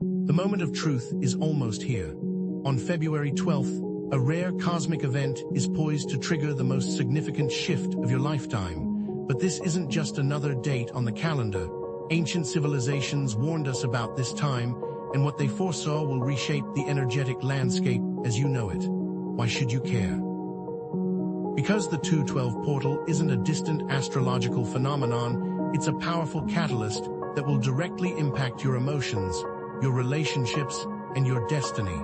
The moment of truth is almost here. On February 12th, a rare cosmic event is poised to trigger the most significant shift of your lifetime. But this isn't just another date on the calendar. Ancient civilizations warned us about this time, and what they foresaw will reshape the energetic landscape as you know it. Why should you care? Because the 212 portal isn't a distant astrological phenomenon, it's a powerful catalyst that will directly impact your emotions, your relationships, and your destiny.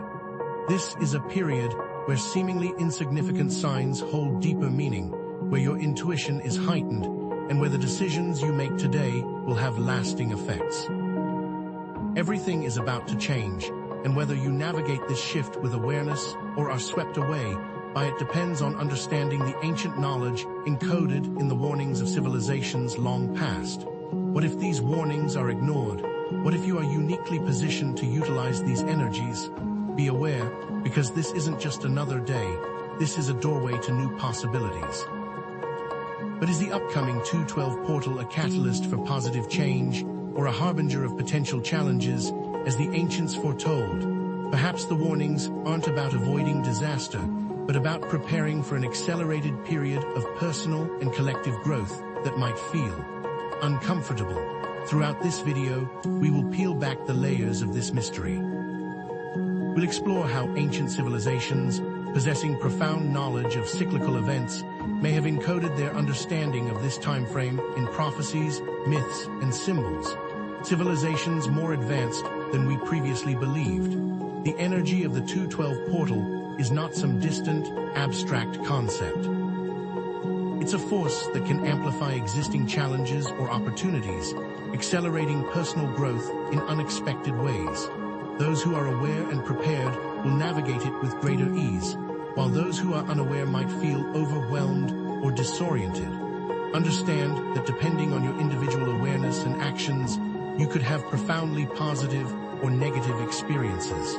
This is a period where seemingly insignificant signs hold deeper meaning, where your intuition is heightened, and where the decisions you make today will have lasting effects. Everything is about to change, and whether you navigate this shift with awareness or are swept away by it depends on understanding the ancient knowledge encoded in the warnings of civilizations long past. What if these warnings are ignored? What if you are uniquely positioned to utilize these energies? Be aware, because this isn't just another day, this is a doorway to new possibilities. But is the upcoming 212 portal a catalyst for positive change, or a harbinger of potential challenges, as the ancients foretold? Perhaps the warnings aren't about avoiding disaster, but about preparing for an accelerated period of personal and collective growth that might feel uncomfortable. Throughout this video, we will peel back the layers of this mystery. We'll explore how ancient civilizations, possessing profound knowledge of cyclical events, may have encoded their understanding of this time frame in prophecies, myths, and symbols. Civilizations more advanced than we previously believed. The energy of the 212 portal is not some distant, abstract concept. It's a force that can amplify existing challenges or opportunities, accelerating personal growth in unexpected ways. Those who are aware and prepared will navigate it with greater ease, while those who are unaware might feel overwhelmed or disoriented. Understand that depending on your individual awareness and actions, you could have profoundly positive or negative experiences.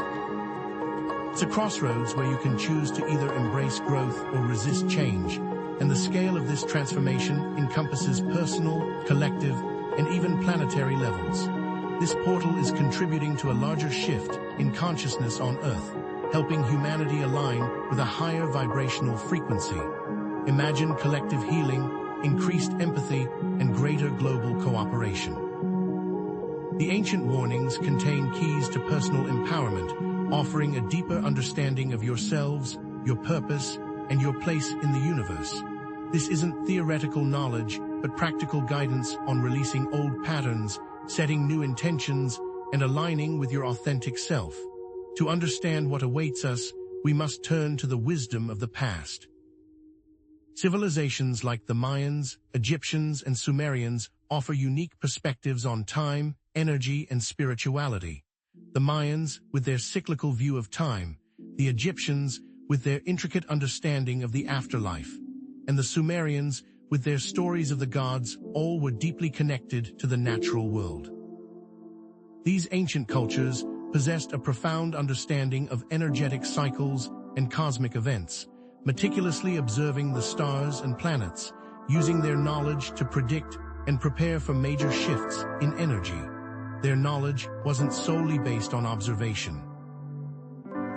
It's a crossroads where you can choose to either embrace growth or resist change, and the scale of this transformation encompasses personal, collective, and even planetary levels. This portal is contributing to a larger shift in consciousness on Earth, helping humanity align with a higher vibrational frequency. Imagine collective healing, increased empathy, and greater global cooperation. The ancient warnings contain keys to personal empowerment, offering a deeper understanding of yourselves, your purpose, and your place in the universe. This isn't theoretical knowledge, but practical guidance on releasing old patterns, setting new intentions, and aligning with your authentic self. To understand what awaits us, we must turn to the wisdom of the past. Civilizations like the Mayans, Egyptians, and Sumerians offer unique perspectives on time, energy, and spirituality. The Mayans, with their cyclical view of time, the Egyptians, with their intricate understanding of the afterlife, and the Sumerians, with their stories of the gods, all were deeply connected to the natural world. These ancient cultures possessed a profound understanding of energetic cycles and cosmic events, meticulously observing the stars and planets, using their knowledge to predict and prepare for major shifts in energy. Their knowledge wasn't solely based on observation.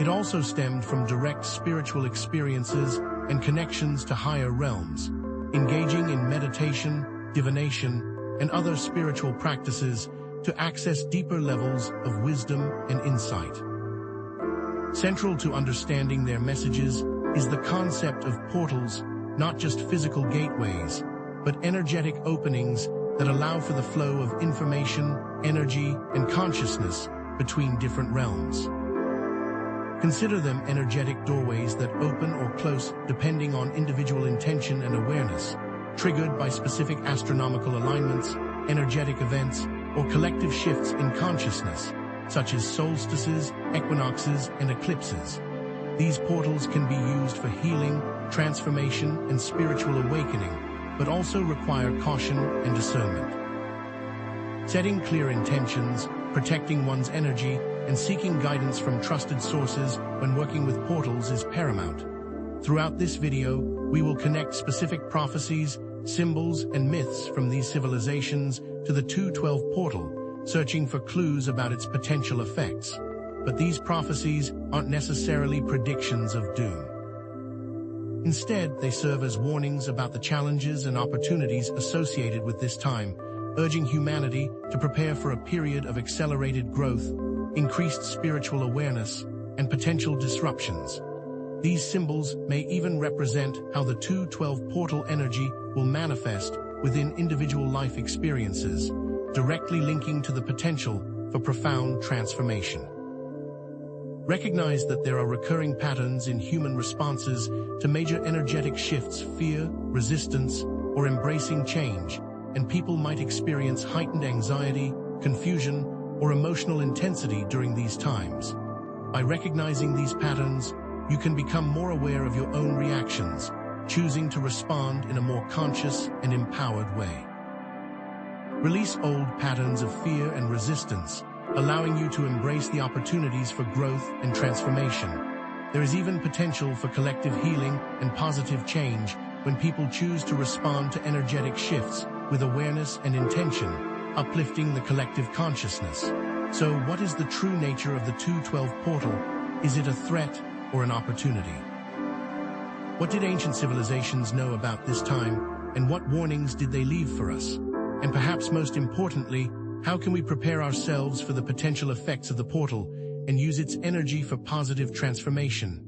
It also stemmed from direct spiritual experiences and connections to higher realms, engaging in meditation, divination, and other spiritual practices to access deeper levels of wisdom and insight. Central to understanding their messages is the concept of portals, not just physical gateways, but energetic openings that allow for the flow of information, energy, and consciousness between different realms. Consider them energetic doorways that open or close depending on individual intention and awareness, triggered by specific astronomical alignments, energetic events, or collective shifts in consciousness, such as solstices, equinoxes, and eclipses. These portals can be used for healing, transformation, and spiritual awakening, but also require caution and discernment. Setting clear intentions, protecting one's energy, and seeking guidance from trusted sources when working with portals is paramount. Throughout this video, we will connect specific prophecies, symbols, and myths from these civilizations to the 212 portal, searching for clues about its potential effects. But these prophecies aren't necessarily predictions of doom. Instead, they serve as warnings about the challenges and opportunities associated with this time, urging humanity to prepare for a period of accelerated growth, increased spiritual awareness, and potential disruptions. These symbols may even represent how the 212 portal energy will manifest within individual life experiences, directly linking to the potential for profound transformation. Recognize that there are recurring patterns in human responses to major energetic shifts: fear, resistance, or embracing change, and people might experience heightened anxiety, confusion, or emotional intensity during these times. By recognizing these patterns, you can become more aware of your own reactions, choosing to respond in a more conscious and empowered way. Release old patterns of fear and resistance, allowing you to embrace the opportunities for growth and transformation. There is even potential for collective healing and positive change when people choose to respond to energetic shifts with awareness and intention, uplifting the collective consciousness. So, what is the true nature of the 212 portal? Is it a threat or an opportunity? What did ancient civilizations know about this time, and what warnings did they leave for us? And perhaps most importantly, how can we prepare ourselves for the potential effects of the portal and use its energy for positive transformation?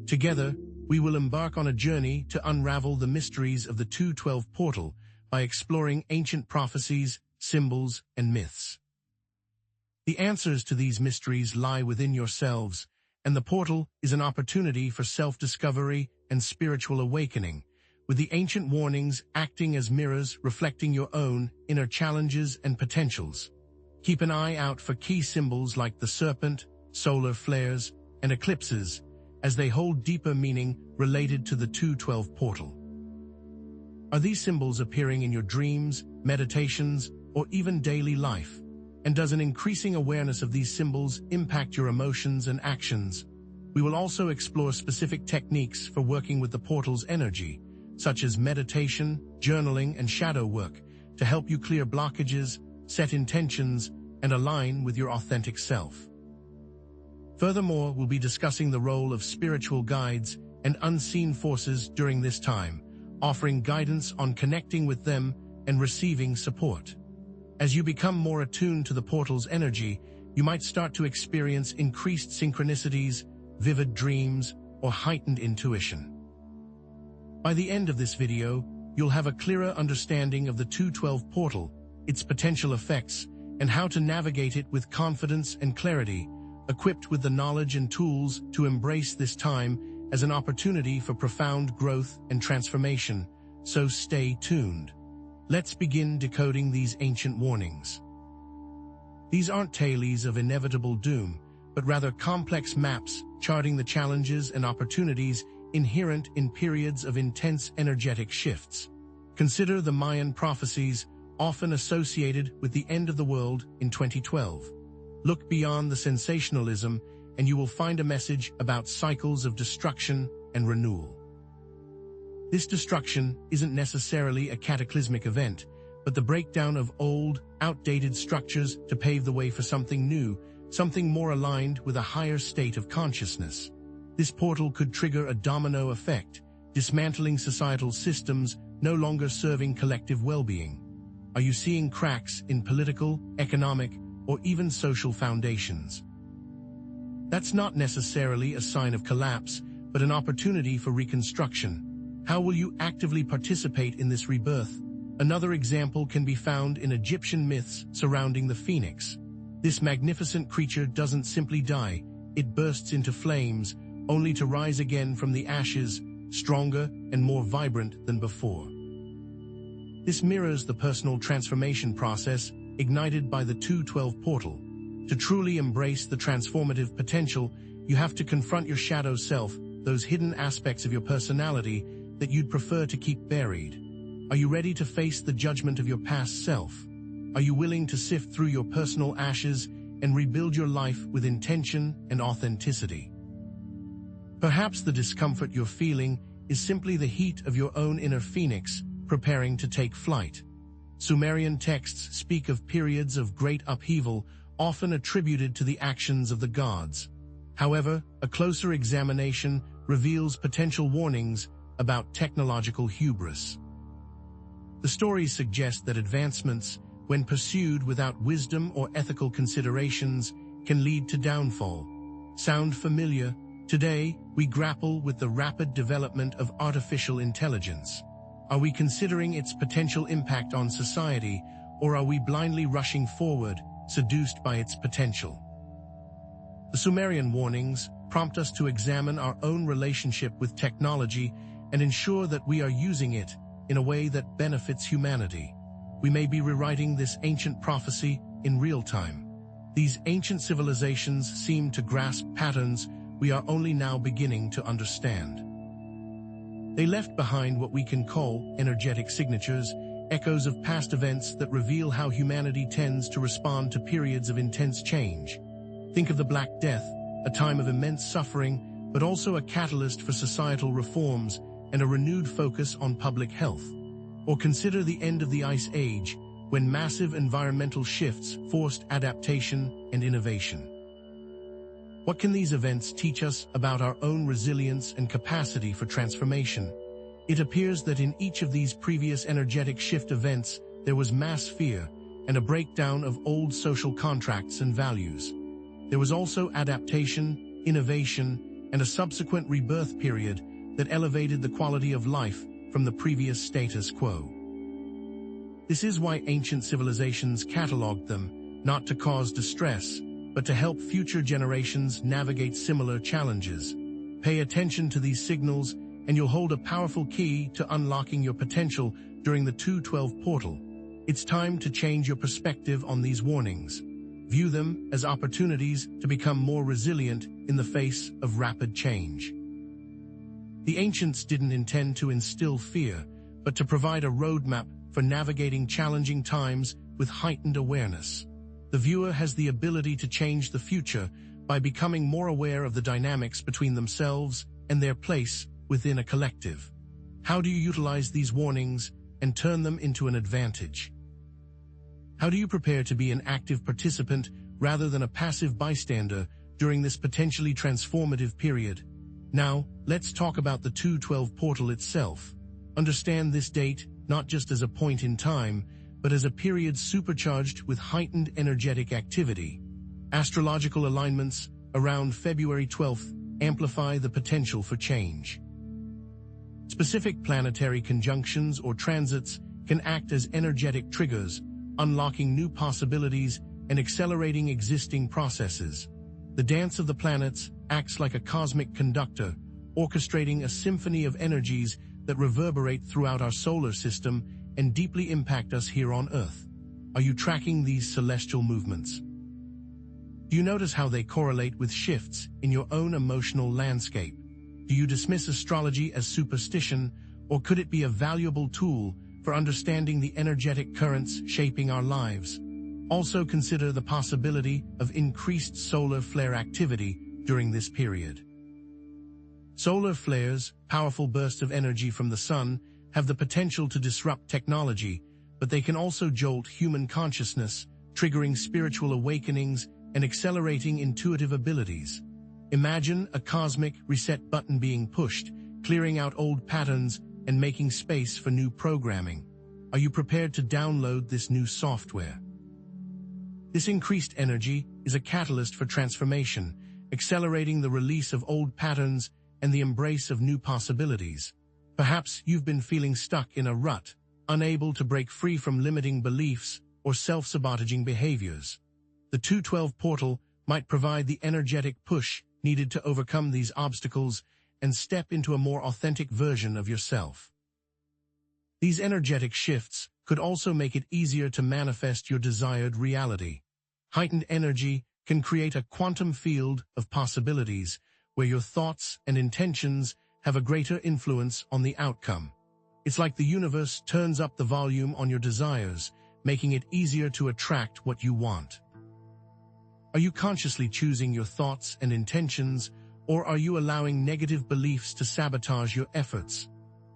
Together, we will embark on a journey to unravel the mysteries of the 212 portal by exploring ancient prophecies, symbols, and myths. The answers to these mysteries lie within yourselves, and the portal is an opportunity for self-discovery and spiritual awakening, with the ancient warnings acting as mirrors reflecting your own inner challenges and potentials. Keep an eye out for key symbols like the serpent, solar flares, and eclipses, as they hold deeper meaning related to the 212 portal. Are these symbols appearing in your dreams, meditations, or even daily life? And does an increasing awareness of these symbols impact your emotions and actions? We will also explore specific techniques for working with the portal's energy, such as meditation, journaling, and shadow work, to help you clear blockages, set intentions, and align with your authentic self. Furthermore, we'll be discussing the role of spiritual guides and unseen forces during this time, offering guidance on connecting with them and receiving support. As you become more attuned to the portal's energy, you might start to experience increased synchronicities, vivid dreams, or heightened intuition. By the end of this video, you'll have a clearer understanding of the 212 portal, its potential effects, and how to navigate it with confidence and clarity, equipped with the knowledge and tools to embrace this time as an opportunity for profound growth and transformation. So stay tuned. Let's begin decoding these ancient warnings. These aren't tales of inevitable doom, but rather complex maps charting the challenges and opportunities inherent in periods of intense energetic shifts. Consider the Mayan prophecies, often associated with the end of the world in 2012. Look beyond the sensationalism, and you will find a message about cycles of destruction and renewal. This destruction isn't necessarily a cataclysmic event, but the breakdown of old, outdated structures to pave the way for something new, something more aligned with a higher state of consciousness. This portal could trigger a domino effect, dismantling societal systems no longer serving collective well-being. Are you seeing cracks in political, economic, or even social foundations? That's not necessarily a sign of collapse, but an opportunity for reconstruction. How will you actively participate in this rebirth? Another example can be found in Egyptian myths surrounding the phoenix. This magnificent creature doesn't simply die, it bursts into flames, only to rise again from the ashes, stronger and more vibrant than before. This mirrors the personal transformation process ignited by the 212 portal. To truly embrace the transformative potential, you have to confront your shadow self, those hidden aspects of your personality that you'd prefer to keep buried. Are you ready to face the judgment of your past self? Are you willing to sift through your personal ashes and rebuild your life with intention and authenticity? Perhaps the discomfort you're feeling is simply the heat of your own inner phoenix preparing to take flight. Sumerian texts speak of periods of great upheaval, often attributed to the actions of the gods. However, a closer examination reveals potential warnings about technological hubris. The stories suggest that advancements, when pursued without wisdom or ethical considerations, can lead to downfall. Sound familiar? Today, we grapple with the rapid development of artificial intelligence. Are we considering its potential impact on society, or are we blindly rushing forward, seduced by its potential? The Sumerian warnings prompt us to examine our own relationship with technology and ensure that we are using it in a way that benefits humanity. We may be rewriting this ancient prophecy in real time. These ancient civilizations seem to grasp patterns we are only now beginning to understand. They left behind what we can call energetic signatures, echoes of past events that reveal how humanity tends to respond to periods of intense change. Think of the Black Death, a time of immense suffering, but also a catalyst for societal reforms and a renewed focus on public health. Or consider the end of the Ice Age, when massive environmental shifts forced adaptation and innovation. What can these events teach us about our own resilience and capacity for transformation? It appears that in each of these previous energetic shift events, there was mass fear and a breakdown of old social contracts and values. There was also adaptation, innovation, and a subsequent rebirth period that elevated the quality of life from the previous status quo. This is why ancient civilizations cataloged them, not to cause distress, but to help future generations navigate similar challenges. Pay attention to these signals, and you'll hold a powerful key to unlocking your potential during the 212 portal. It's time to change your perspective on these warnings. View them as opportunities to become more resilient in the face of rapid change. The ancients didn't intend to instill fear, but to provide a roadmap for navigating challenging times with heightened awareness. The viewer has the ability to change the future by becoming more aware of the dynamics between themselves and their place within a collective. How do you utilize these warnings and turn them into an advantage? How do you prepare to be an active participant rather than a passive bystander during this potentially transformative period? Now, let's talk about the 212 portal itself. Understand this date not just as a point in time, but as a period supercharged with heightened energetic activity. Astrological alignments around February 12th amplify the potential for change. Specific planetary conjunctions or transits can act as energetic triggers, unlocking new possibilities and accelerating existing processes. The dance of the planets acts like a cosmic conductor, orchestrating a symphony of energies that reverberate throughout our solar system and deeply impact us here on Earth. Are you tracking these celestial movements? Do you notice how they correlate with shifts in your own emotional landscape? Do you dismiss astrology as superstition, or could it be a valuable tool for understanding the energetic currents shaping our lives? Also consider the possibility of increased solar flare activity during this period. Solar flares, powerful bursts of energy from the sun, have the potential to disrupt technology, but they can also jolt human consciousness, triggering spiritual awakenings and accelerating intuitive abilities. Imagine a cosmic reset button being pushed, clearing out old patterns and making space for new programming. Are you prepared to download this new software? This increased energy is a catalyst for transformation, accelerating the release of old patterns and the embrace of new possibilities. Perhaps you've been feeling stuck in a rut, unable to break free from limiting beliefs or self-sabotaging behaviors. The 212 portal might provide the energetic push needed to overcome these obstacles and step into a more authentic version of yourself. These energetic shifts could also make it easier to manifest your desired reality. Heightened energy can create a quantum field of possibilities where your thoughts and intentions have a greater influence on the outcome. It's like the universe turns up the volume on your desires, making it easier to attract what you want. Are you consciously choosing your thoughts and intentions, or are you allowing negative beliefs to sabotage your efforts?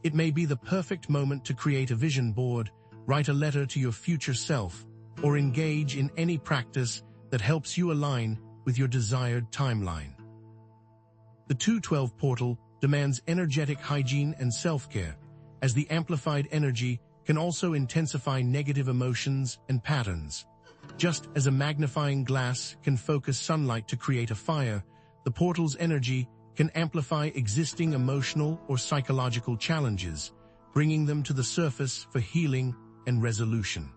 It may be the perfect moment to create a vision board, write a letter to your future self, or engage in any practice that helps you align with your desired timeline. The 212 portal demands energetic hygiene and self-care, as the amplified energy can also intensify negative emotions and patterns. Just as a magnifying glass can focus sunlight to create a fire, the portal's energy can amplify existing emotional or psychological challenges, bringing them to the surface for healing and resolution.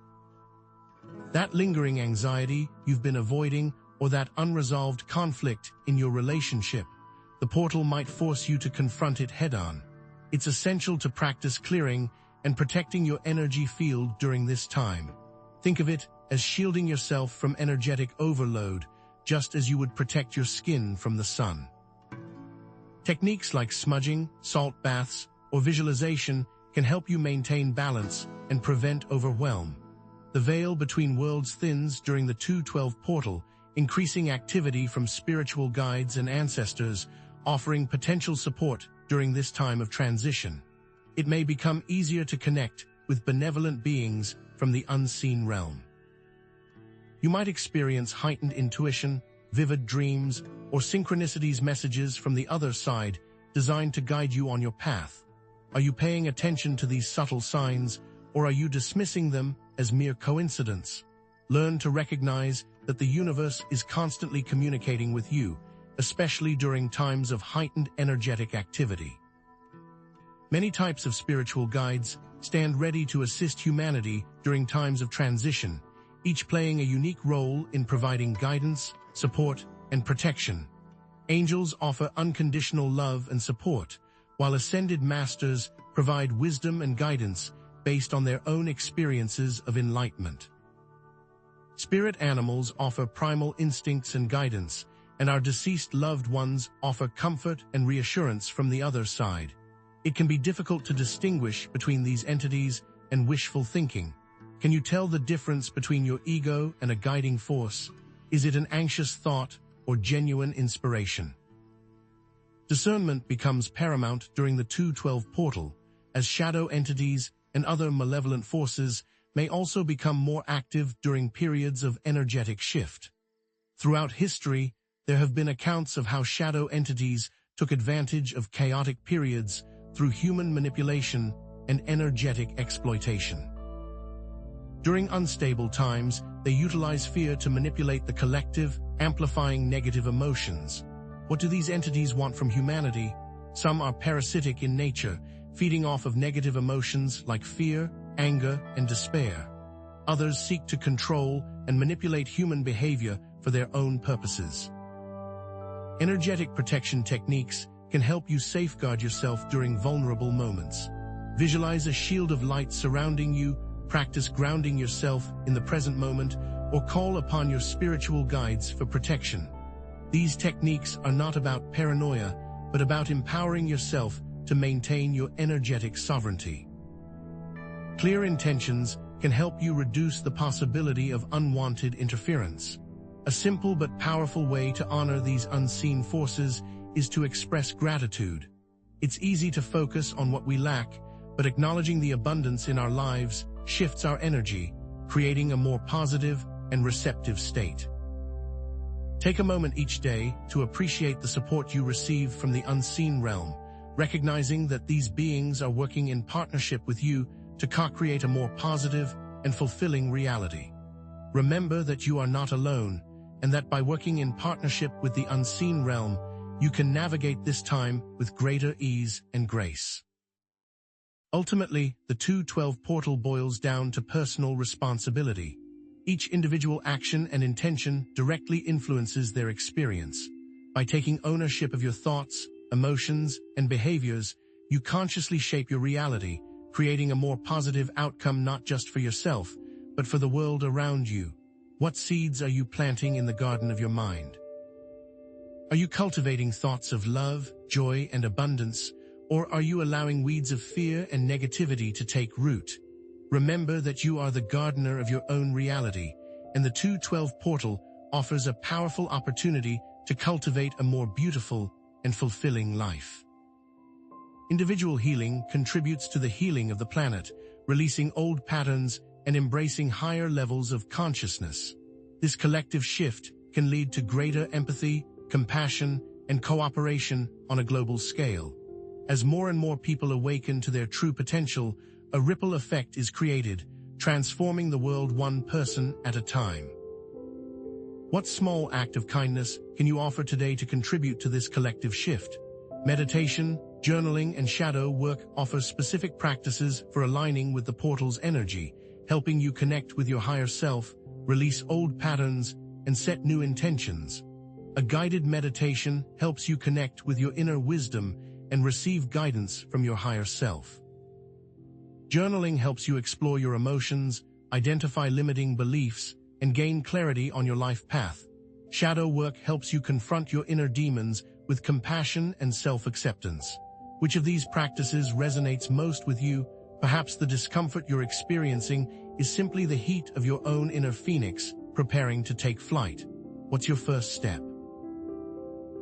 That lingering anxiety you've been avoiding, or that unresolved conflict in your relationship, the portal might force you to confront it head-on. It's essential to practice clearing and protecting your energy field during this time. Think of it as shielding yourself from energetic overload, just as you would protect your skin from the sun. Techniques like smudging, salt baths, or visualization can help you maintain balance and prevent overwhelm. The veil between worlds thins during the 212 portal, increasing activity from spiritual guides and ancestors, offering potential support during this time of transition. It may become easier to connect with benevolent beings from the unseen realm. You might experience heightened intuition, vivid dreams, or synchronicities messages from the other side designed to guide you on your path. Are you paying attention to these subtle signs, or are you dismissing them as mere coincidence? Learn to recognize that the universe is constantly communicating with you, especially during times of heightened energetic activity. Many types of spiritual guides stand ready to assist humanity during times of transition, each playing a unique role in providing guidance, support, and protection. Angels offer unconditional love and support, while ascended masters provide wisdom and guidance based on their own experiences of enlightenment. Spirit animals offer primal instincts and guidance, and our deceased loved ones offer comfort and reassurance from the other side. It can be difficult to distinguish between these entities and wishful thinking. Can you tell the difference between your ego and a guiding force? Is it an anxious thought or genuine inspiration? Discernment becomes paramount during the 212 portal, as shadow entities and other malevolent forces may also become more active during periods of energetic shift. Throughout history, there have been accounts of how shadow entities took advantage of chaotic periods through human manipulation and energetic exploitation. During unstable times, they utilize fear to manipulate the collective, amplifying negative emotions. What do these entities want from humanity? Some are parasitic in nature, feeding off of negative emotions like fear, anger, and despair. Others seek to control and manipulate human behavior for their own purposes. Energetic protection techniques can help you safeguard yourself during vulnerable moments. Visualize a shield of light surrounding you, practice grounding yourself in the present moment, or call upon your spiritual guides for protection. These techniques are not about paranoia, but about empowering yourself to maintain your energetic sovereignty. Clear intentions can help you reduce the possibility of unwanted interference. A simple but powerful way to honor these unseen forces is to express gratitude. It's easy to focus on what we lack, but acknowledging the abundance in our lives shifts our energy, creating a more positive and receptive state. Take a moment each day to appreciate the support you receive from the unseen realm, recognizing that these beings are working in partnership with you to co-create a more positive and fulfilling reality. Remember that you are not alone, and that by working in partnership with the unseen realm, you can navigate this time with greater ease and grace. Ultimately, the 212 portal boils down to personal responsibility. Each individual action and intention directly influences their experience. By taking ownership of your thoughts, emotions, and behaviors, you consciously shape your reality, creating a more positive outcome not just for yourself, but for the world around you. What seeds are you planting in the garden of your mind? Are you cultivating thoughts of love, joy, and abundance, or are you allowing weeds of fear and negativity to take root? Remember that you are the gardener of your own reality, and the 212 portal offers a powerful opportunity to cultivate a more beautiful and fulfilling life. Individual healing contributes to the healing of the planet, releasing old patterns and embracing higher levels of consciousness. This collective shift can lead to greater empathy, compassion, and cooperation on a global scale. As more and more people awaken to their true potential, a ripple effect is created, transforming the world one person at a time. What small act of kindness can you offer today to contribute to this collective shift? Meditation, journaling, and shadow work offer specific practices for aligning with the portal's energy, helping you connect with your higher self, release old patterns, and set new intentions. A guided meditation helps you connect with your inner wisdom and receive guidance from your higher self. Journaling helps you explore your emotions, identify limiting beliefs, and gain clarity on your life path. Shadow work helps you confront your inner demons with compassion and self-acceptance. Which of these practices resonates most with you? Perhaps the discomfort you're experiencing is simply the heat of your own inner phoenix preparing to take flight. What's your first step?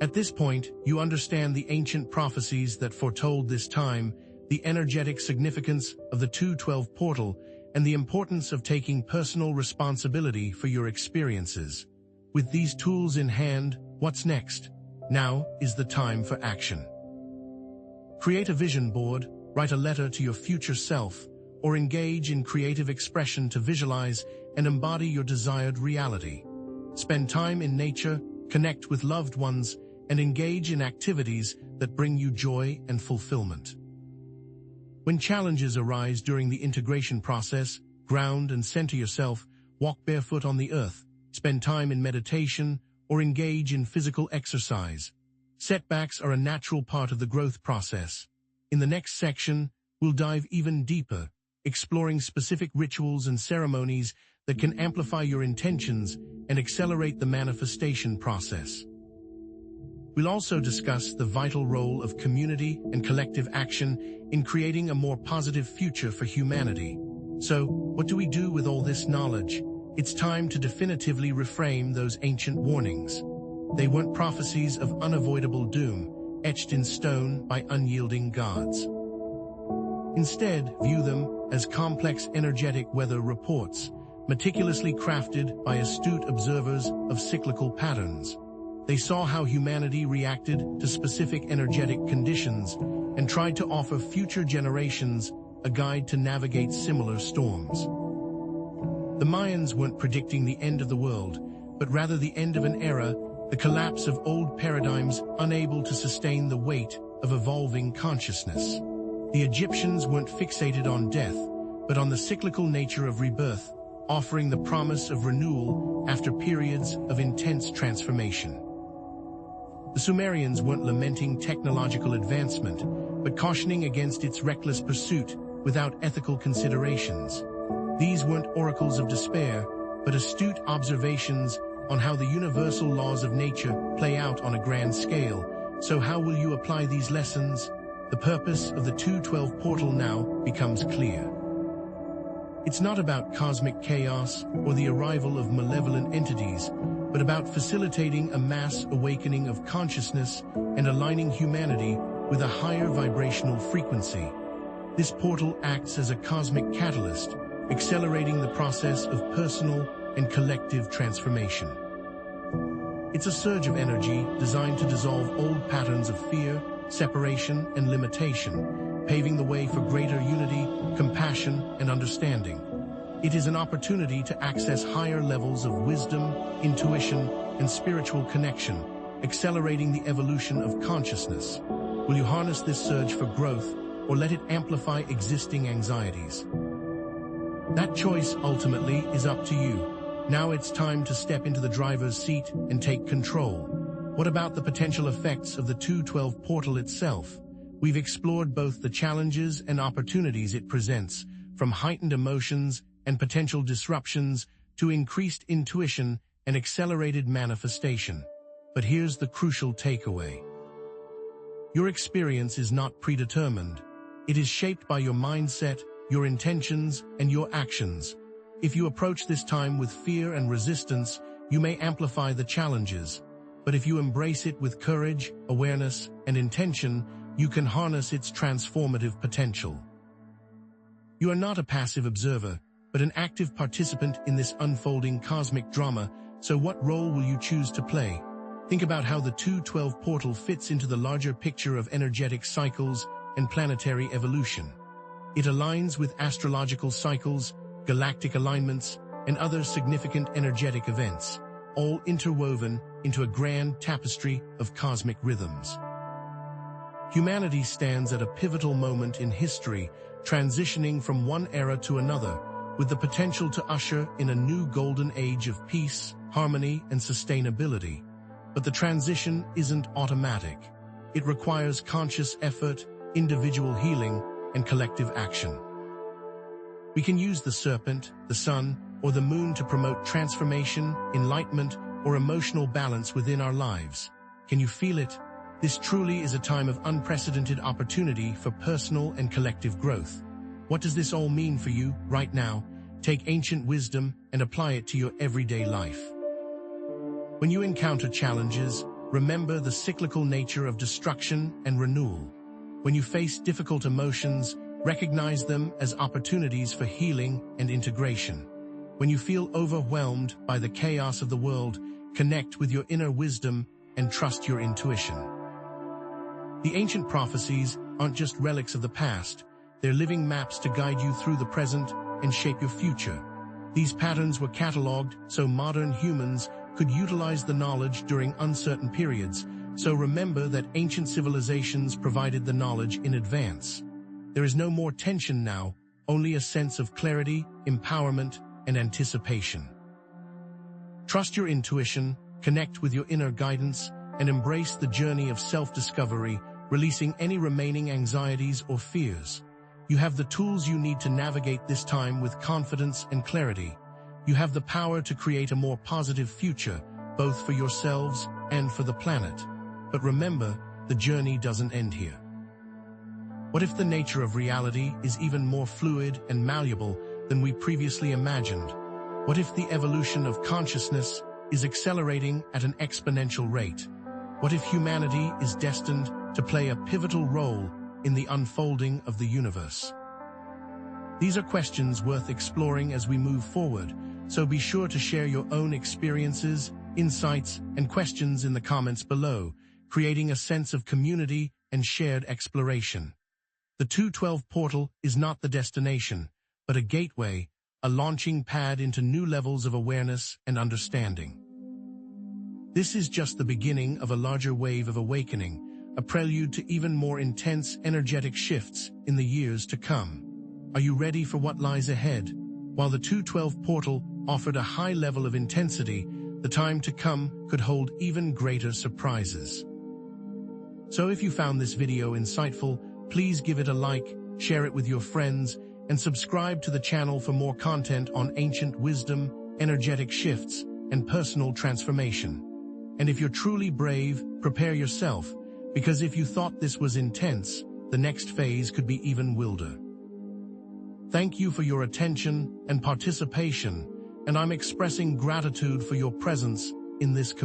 At this point, you understand the ancient prophecies that foretold this time, the energetic significance of the 212 portal, and the importance of taking personal responsibility for your experiences. With these tools in hand, what's next? Now is the time for action. Create a vision board, write a letter to your future self, or engage in creative expression to visualize and embody your desired reality. Spend time in nature, connect with loved ones, and engage in activities that bring you joy and fulfillment. When challenges arise during the integration process, ground and center yourself, walk barefoot on the earth, spend time in meditation, or engage in physical exercise. Setbacks are a natural part of the growth process. In the next section, we'll dive even deeper, exploring specific rituals and ceremonies that can amplify your intentions and accelerate the manifestation process. We'll also discuss the vital role of community and collective action in creating a more positive future for humanity. So, what do we do with all this knowledge? It's time to definitively reframe those ancient warnings. They weren't prophecies of unavoidable doom, etched in stone by unyielding gods. Instead, view them as complex energetic weather reports, meticulously crafted by astute observers of cyclical patterns. They saw how humanity reacted to specific energetic conditions and tried to offer future generations a guide to navigate similar storms. The Mayans weren't predicting the end of the world, but rather the end of an era, the collapse of old paradigms unable to sustain the weight of evolving consciousness. The Egyptians weren't fixated on death, but on the cyclical nature of rebirth, offering the promise of renewal after periods of intense transformation. The Sumerians weren't lamenting technological advancement, but cautioning against its reckless pursuit without ethical considerations. These weren't oracles of despair, but astute observations on how the universal laws of nature play out on a grand scale. So how will you apply these lessons? The purpose of the 212 portal now becomes clear. It's not about cosmic chaos or the arrival of malevolent entities, but about facilitating a mass awakening of consciousness and aligning humanity with a higher vibrational frequency. This portal acts as a cosmic catalyst, accelerating the process of personal and collective transformation. It's a surge of energy designed to dissolve old patterns of fear, separation, and limitation, paving the way for greater unity, compassion, and understanding. It is an opportunity to access higher levels of wisdom, intuition, and spiritual connection, accelerating the evolution of consciousness. Will you harness this surge for growth, or let it amplify existing anxieties? That choice ultimately is up to you. Now it's time to step into the driver's seat and take control. What about the potential effects of the 212 portal itself? We've explored both the challenges and opportunities it presents, from heightened emotions and potential disruptions to increased intuition and accelerated manifestation. But here's the crucial takeaway. Your experience is not predetermined. It is shaped by your mindset, your intentions, and your actions. If you approach this time with fear and resistance, you may amplify the challenges. But if you embrace it with courage, awareness, and intention, you can harness its transformative potential. You are not a passive observer, but an active participant in this unfolding cosmic drama, so what role will you choose to play? Think about how the 212 portal fits into the larger picture of energetic cycles and planetary evolution. It aligns with astrological cycles, galactic alignments, and other significant energetic events, all interwoven into a grand tapestry of cosmic rhythms. Humanity stands at a pivotal moment in history, transitioning from one era to another, with the potential to usher in a new golden age of peace, harmony, and sustainability. But the transition isn't automatic. It requires conscious effort, individual healing, and collective action. We can use the serpent, the sun, or the moon to promote transformation, enlightenment, or emotional balance within our lives. Can you feel it? This truly is a time of unprecedented opportunity for personal and collective growth. What does this all mean for you right now? Take ancient wisdom and apply it to your everyday life. When you encounter challenges, remember the cyclical nature of destruction and renewal. When you face difficult emotions, recognize them as opportunities for healing and integration. When you feel overwhelmed by the chaos of the world, connect with your inner wisdom and trust your intuition. The ancient prophecies aren't just relics of the past, they're living maps to guide you through the present and shape your future. These patterns were cataloged so modern humans could utilize the knowledge during uncertain periods, so remember that ancient civilizations provided the knowledge in advance. There is no more tension now, only a sense of clarity, empowerment, and anticipation. Trust your intuition, connect with your inner guidance, and embrace the journey of self-discovery, releasing any remaining anxieties or fears. You have the tools you need to navigate this time with confidence and clarity. You have the power to create a more positive future, both for yourselves and for the planet. But remember, the journey doesn't end here. What if the nature of reality is even more fluid and malleable than we previously imagined? What if the evolution of consciousness is accelerating at an exponential rate? What if humanity is destined to play a pivotal role in the unfolding of the universe? These are questions worth exploring as we move forward, so be sure to share your own experiences, insights, and questions in the comments below, creating a sense of community and shared exploration. The 212 portal is not the destination, but a gateway, a launching pad into new levels of awareness and understanding. This is just the beginning of a larger wave of awakening, a prelude to even more intense energetic shifts in the years to come. Are you ready for what lies ahead? While the 212 portal offered a high level of intensity, the time to come could hold even greater surprises. So if you found this video insightful, please give it a like, share it with your friends, and subscribe to the channel for more content on ancient wisdom, energetic shifts, and personal transformation. And if you're truly brave, prepare yourself, because if you thought this was intense, the next phase could be even wilder. Thank you for your attention and participation, and I'm expressing gratitude for your presence in this community.